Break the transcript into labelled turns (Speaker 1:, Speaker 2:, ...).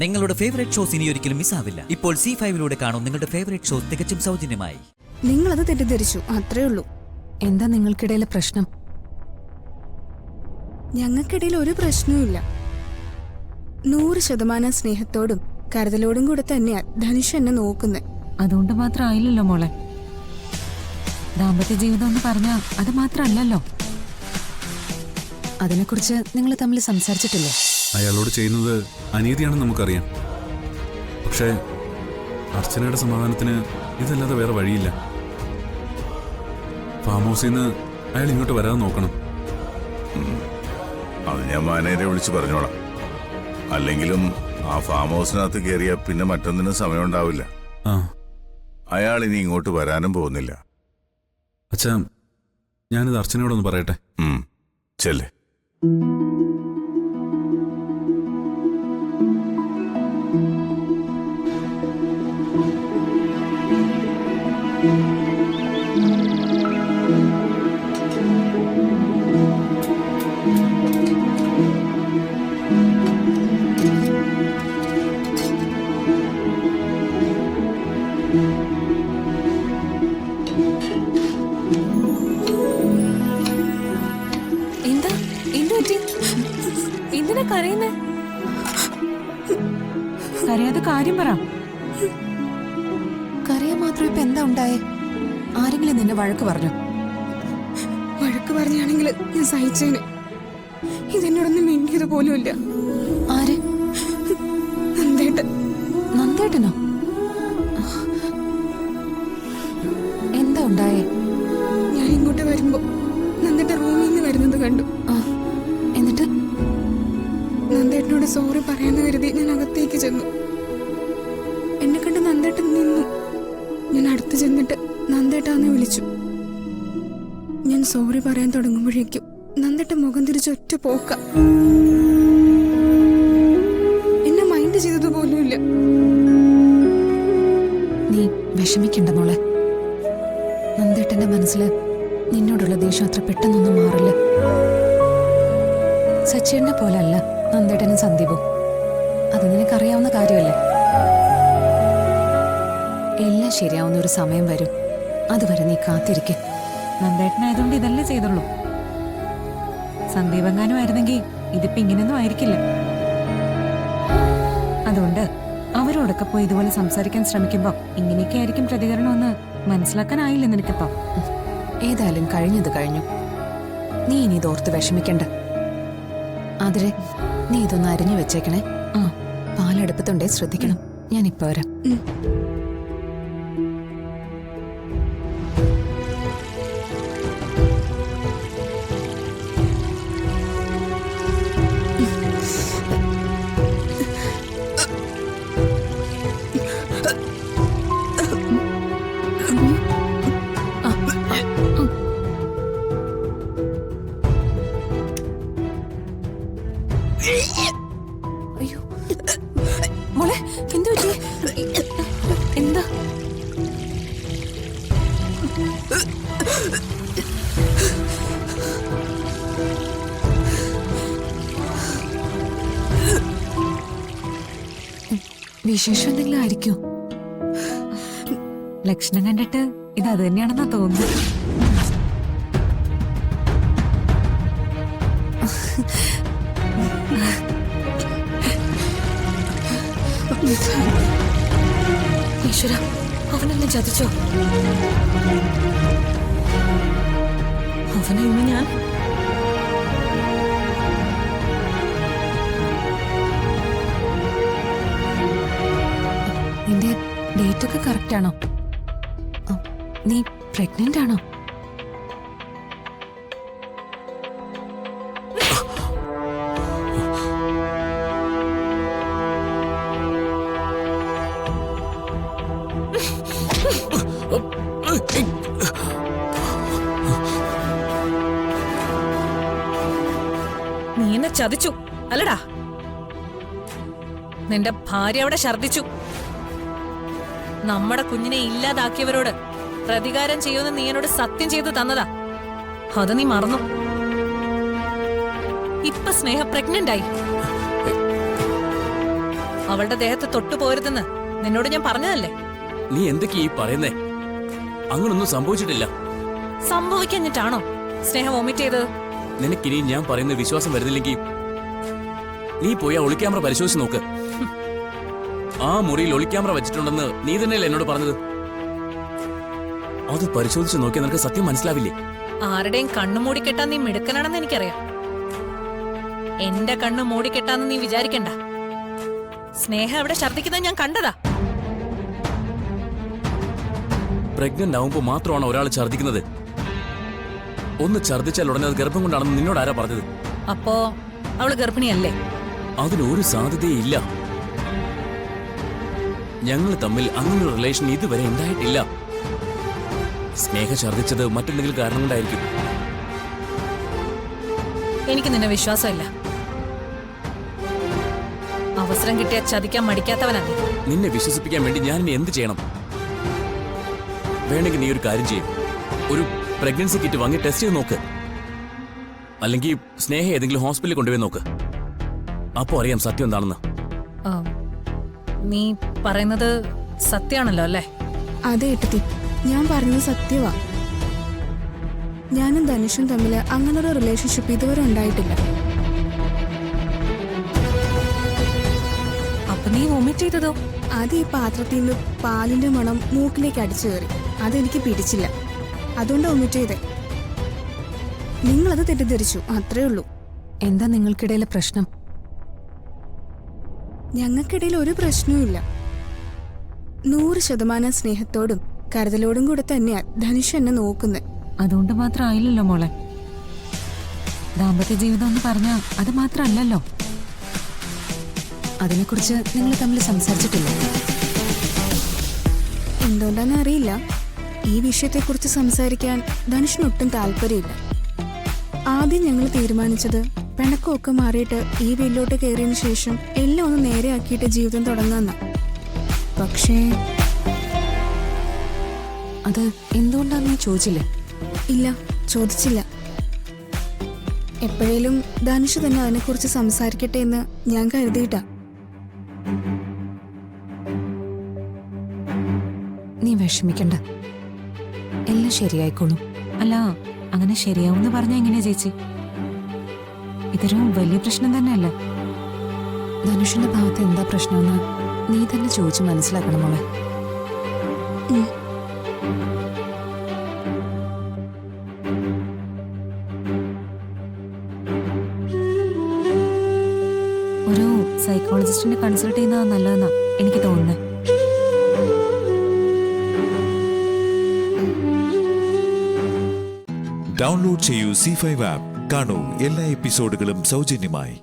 Speaker 1: നിങ്ങളുടെ favourite shows ഇനി ഒരിക്കലും മിസ്സാവില്ല. ഇപ്പോൾ C5 കാണും നിങ്ങളുടെ ഫേവറേറ്റ് ഷോസ് തികച്ചും സൗജന്യമായി.
Speaker 2: നിങ്ങളത് തെറ്റിദ്ധരിച്ചു, അത്രേ ഉള്ളൂ.
Speaker 3: എന്താ നിങ്ങൾക്കിടയിലെ പ്രശ്നം?
Speaker 2: ഞങ്ങൾക്കിടയിൽ ഒരു പ്രശ്നവുമില്ല. 100% സ്നേഹത്തോടും കരുതലോടും കൂടെ തന്നെയാ ധനുഷ് എന്നെ നോക്കുന്നത്.
Speaker 3: അതുകൊണ്ട് മാത്രം ആയില്ലല്ലോ മോളെ. ദാമ്പത്യ ജീവിതം എന്ന് പറഞ്ഞാൽ അത് മാത്രമല്ലല്ലോ. അതിനെക്കുറിച്ച് നിങ്ങൾ തമ്മിൽ സംസാരിച്ചിട്ടില്ലേ?
Speaker 4: അയാളോട് ചെയ്യുന്നത് അനീതിയാണെന്ന് നമുക്കറിയാം. പക്ഷേ അർച്ചനയുടെ സമാധാനത്തിന് ഇതല്ലാതെ വേറെ വഴിയില്ല. ഫാം ഹൗസിൽ നിന്ന് അയാൾ ഇങ്ങോട്ട് വരാതെ നോക്കണം.
Speaker 5: അത് ഞാൻ മാനേജരെ വിളിച്ച് പറഞ്ഞോളാം. അല്ലെങ്കിലും ആ ഫാം ഹൗസിനകത്ത് കയറിയ പിന്നെ മറ്റൊന്നിനും സമയമുണ്ടാവില്ല. അയാൾ ഇനി ഇങ്ങോട്ട് വരാനും പോകുന്നില്ല.
Speaker 4: അച്ഛാ, ഞാനിത് അർച്ചനയോടൊന്ന് പറയട്ടെ.
Speaker 5: ചെല്ലേ.
Speaker 3: എന്തിനാ കരയുന്നേ? കരയാതെ കാര്യം പറ. കരയാൻ മാത്രം ഇപ്പൊ എന്താ ഉണ്ടായേ? ആരെങ്കിലും നിന്നെ വഴക്ക് പറഞ്ഞു?
Speaker 2: വഴക്ക് പറഞ്ഞാണെങ്കിൽ ഞാൻ സഹിച്ചേന്. ഇതെന്നോടൊന്നും മിണ്ടിയത് പോലുമില്ല.
Speaker 3: ആര്?
Speaker 2: നന്ദേട്ടൻ.
Speaker 3: നന്ദേട്ടനോ? എന്താ ഉണ്ടായേ?
Speaker 2: ഞാൻ ഇങ്ങോട്ട് വരുമ്പോ നന്ദേട്ടൻ റൂമിൽ നിന്ന് വരുന്നത് കണ്ടു.
Speaker 3: എന്നിട്ട്
Speaker 2: നന്ദേട്ടനോട് സോറി പറയാന്ന് കരുതി ഞാൻ അകത്തേക്ക് ചെന്നു. എന്നെ കണ്ട് നന്ദേട്ടൻ നിന്നു. ഞാൻ അടുത്ത് ചെന്നിട്ട് നന്ദേട്ടാന്ന് വിളിച്ചു. ഞാൻ സോറി പറയാൻ തുടങ്ങുമ്പോഴേക്കും നന്ദേട്ടൻ മുഖം തിരിച്ച് ഒറ്റ പോക്ക. എന്നെ മൈൻഡ് ചെയ്തത് പോലുമില്ല.
Speaker 3: നീ വിഷമിക്കണ്ട മോളെ. നന്ദേട്ടന്റെ മനസ്സിൽ നിന്നോടുള്ള ദേഷ്യം അത്ര പെട്ടെന്നൊന്നും മാറില്ല. സച്ചിനെ പോലെ അല്ല നന്ദേട്ടനും സന്ദീപും. അത് നിനക്കറിയാവുന്ന കാര്യമല്ലേ? എല്ലാം ശരിയാവുന്ന ഒരു സമയം വരും. അതുവരെ നീ കാത്തിരിക്കും. നന്ദേട്ടനായതുകൊണ്ട് ഇതല്ലേ ചെയ്തുള്ളൂ. സന്ദീപെങ്ങാനും ആയിരുന്നെങ്കിൽ ഇതിപ്പോ ഇങ്ങനെയൊന്നും ആയിരിക്കില്ല. അതുകൊണ്ട് അവരോടൊക്കെ പോയി ഇതുപോലെ സംസാരിക്കാൻ ശ്രമിക്കുമ്പോ ഇങ്ങനെയൊക്കെ ആയിരിക്കും പ്രതികരണമെന്ന് മനസ്സിലാക്കാനായില്ല നിനക്കിപ്പോ. ഏതായാലും കഴിഞ്ഞത് കഴിഞ്ഞു. നീ ഇനി ഇതോർത്ത് വിഷമിക്കണ്ട. അതിരെ നീ ഇതൊന്ന് അരിഞ്ഞു വെച്ചേക്കണേ. പാലെടുപ്പത്തുണ്ടേ ശ്രദ്ധിക്കണം. ഞാനിപ്പോ വരാം. അയ്യോ മോളെ, എന്ത് പറ്റി? എന്താ? വിശേഷം എന്തെങ്കിലും ആയിരിക്കും. ലക്ഷണം കണ്ടിട്ട് ഇത് അത് തന്നെയാണെന്നാ തോന്നുന്നു. ഈശ്വര, അവനെന്നെ ചതിച്ചോ? അവനെ ഇന്ന് ഞാൻ നിന്റെ ഡേറ്റ് ഒക്കെ കറക്റ്റ് ആണോ? നീ പ്രഗ്നന്റ് ആണോ?
Speaker 6: നീ എന്നെ ചതിച്ചു അല്ലടാ. നിന്റെ ഭാര്യ അവിടെ ഛർദിച്ചു. നമ്മുടെ കുഞ്ഞിനെ ഇല്ലാതാക്കിയവരോട് പ്രതികാരം ചെയ്യുമെന്ന് നീ എന്നോട് സത്യം ചെയ്തു തന്നതാ. അത് നീ മറന്നു. ഇപ്പൊ സ്നേഹ പ്രഗ്നന്റ് ആയി. അവളുടെ ദേഹത്ത് തൊട്ടു പോരുതെന്ന് നിന്നോട് ഞാൻ പറഞ്ഞതല്ലേ?
Speaker 7: നീ എന്തൊക്കെയാ ഈ പറയുന്നേ? അങ്ങനൊന്നും സംഭവിച്ചിട്ടില്ല.
Speaker 6: സംഭവിക്കഞ്ഞിട്ടാണോ സ്നേഹ വോമിറ്റ് ചെയ്തത്?
Speaker 7: നിനക്കിനി ഞാൻ പറയുന്ന വിശ്വാസം വരുന്നില്ലെങ്കിൽ നീ പോയി ആ ഒളിക്യാമറ പരിശോധിച്ച് നോക്ക്. ആ മുറിയിൽ ഒളിക്യാമറ വെച്ചിട്ടുണ്ടെന്ന് നീ തന്നെയല്ലേ എന്നോട് പറഞ്ഞത്? അത് പരിശോധിച്ച് നോക്കിയാൽ നിനക്ക് സത്യം മനസ്സിലാവില്ലേ?
Speaker 6: ആരുടെയും കണ്ണു മൂടിക്കെട്ടാൻ നീ മിടുക്കനാണെന്ന് എനിക്കറിയാം. എന്റെ കണ്ണ് മൂടിക്കെട്ടാന്ന് നീ വിചാരിക്കണ്ട. സ്നേഹ അവിടെ ഛർദ്ദിക്കുന്നത് ഞാൻ കണ്ടതാ.
Speaker 7: പ്രഗ്നന്റ് ആവുമ്പോ മാത്രമാണ് ഒരാൾ ഛർദ്ദിക്കുന്നത്. ഒന്ന് ഛർദ്ദിച്ചാൽ ഉടനെ അത് ഗർഭം കൊണ്ടാണെന്ന് നിന്നോട് ആരാ പറഞ്ഞത്?
Speaker 6: അപ്പോ അവള് ഗർഭിണിയല്ലേ?
Speaker 7: അതിനൊരു സാധ്യതയില്ല. ഞങ്ങൾ തമ്മിൽ അങ്ങനൊരു റിലേഷൻ ഇതുവരെ ഉണ്ടായിട്ടില്ല. സ്നേഹ ഛർദ്ദിച്ചത് മറ്റെന്തെങ്കിലും കാരണം കൊണ്ടായിരിക്കും.
Speaker 6: എനിക്ക് നിന്നെ വിശ്വാസമില്ല. അവസരം കിട്ടിയ ചതിക്കാൻ മടിക്കാത്തവനാ നീ.
Speaker 7: നിന്നെ വിശ്വസിപ്പിക്കാൻ വേണ്ടി ഞാൻ ഇനി എന്ത് ചെയ്യണം? വേണമെങ്കിൽ നീ ഒരു കാര്യം ചെയ്യും, ഒരു പ്രഗ്നൻസി കിറ്റ് വാങ്ങി ടെസ്റ്റ് ചെയ്ത് നോക്ക്. അല്ലെങ്കിൽ സ്നേഹ ഏതെങ്കിലും ഹോസ്പിറ്റലിൽ കൊണ്ടുപോയി നോക്ക്. അപ്പോ അറിയാം സത്യം എന്താണെന്ന്.
Speaker 6: ആ, നീ പറയുന്നത് സത്യാണല്ലോ അല്ലേ?
Speaker 2: അതെ ഏട്ടത്തി, ഞാൻ പറഞ്ഞത് സത്യവാ. ഞാനും ധനുഷും തമ്മിൽ അങ്ങനൊരു റിലേഷൻഷിപ്പ് ഇതുവരെ ഉണ്ടായിട്ടില്ല.
Speaker 6: അപ്പൊ നീ വോമിറ്റ് ചെയ്തതോ?
Speaker 2: അത് ഈ പാത്രത്തിൽ നിന്ന് പാലിന്റെ മണം മൂക്കിലേക്ക് അടിച്ചു കയറി. അതെനിക്ക് പിടിച്ചില്ല, അതുകൊണ്ട് വോമിറ്റ് ചെയ്തേ. നിങ്ങളത് തെറ്റിദ്ധരിച്ചു, അത്രേ ഉള്ളൂ.
Speaker 3: എന്താ നിങ്ങൾക്കിടയിലെ പ്രശ്നം?
Speaker 2: ഞങ്ങൾക്കിടയിൽ ഒരു പ്രശ്നവുമില്ല. 100% സ്നേഹത്തോടും കരുതലോടും കൂടെ തന്നെയാ ധനുഷ് എന്നെ നോക്കുന്നത്.
Speaker 3: അതുകൊണ്ട് മാത്രം ആയില്ലല്ലോ മോളെ. ദാമ്പത്യ ജീവിതം എന്ന് പറഞ്ഞാൽ അത് മാത്രമല്ലല്ലോ. അതിനെക്കുറിച്ച് നിങ്ങൾ തമ്മിൽ സംസാരിച്ചിട്ടില്ല?
Speaker 2: എന്തുകൊണ്ടാന്ന് അറിയില്ല, ഈ വിഷയത്തെക്കുറിച്ച് സംസാരിക്കാൻ ധനുഷിന് ഒട്ടും താല്പര്യമില്ല. ആദ്യം ഞങ്ങൾ തീരുമാനിച്ചത് പിണക്കമൊക്കെ മാറിയിട്ട് ഈ വീട്ടിലോട്ട് കയറിയതിനു ശേഷം എല്ലാം ഒന്ന് നേരെയാക്കിയിട്ട് ജീവിതം തുടങ്ങാന്നാ. പക്ഷേ
Speaker 3: അത് എന്തുകൊണ്ടാന്ന് ചോദിച്ചില്ലേ?
Speaker 2: ഇല്ല, ചോദിച്ചില്ല. എപ്പോഴേലും ധനുഷ് തന്നെ അതിനെക്കുറിച്ച് സംസാരിക്കട്ടെ എന്ന് ഞാൻ കരുതിയിട്ടാ.
Speaker 3: നീ വിഷമിക്കണ്ട, എല്ലാം ശരിയായിക്കോളും. അല്ല, അങ്ങനെ ശരിയാവുമെന്ന് പറഞ്ഞാ എങ്ങനെയാ ചേച്ചി? ഇതൊരു വലിയ പ്രശ്നം തന്നെയല്ല. ധനുഷിന്റെ ഭാഗത്ത് എന്താ പ്രശ്നമെന്ന് നീ തന്നെ ചോദിച്ച് മനസ്സിലാക്കണം മോളെ. ഒരു സൈക്കോളജിസ്റ്റിനെ കൺസൾട്ട് ചെയ്യുന്നതാ നല്ലതെന്നാ എനിക്ക് തോന്നുന്നത്.
Speaker 8: ഡൗൺലോഡ് ചെയ്യൂ C5 ആപ്പ്. കാണൂ എല്ലാ എപ്പിസോഡുകളും സൗജന്യമായി.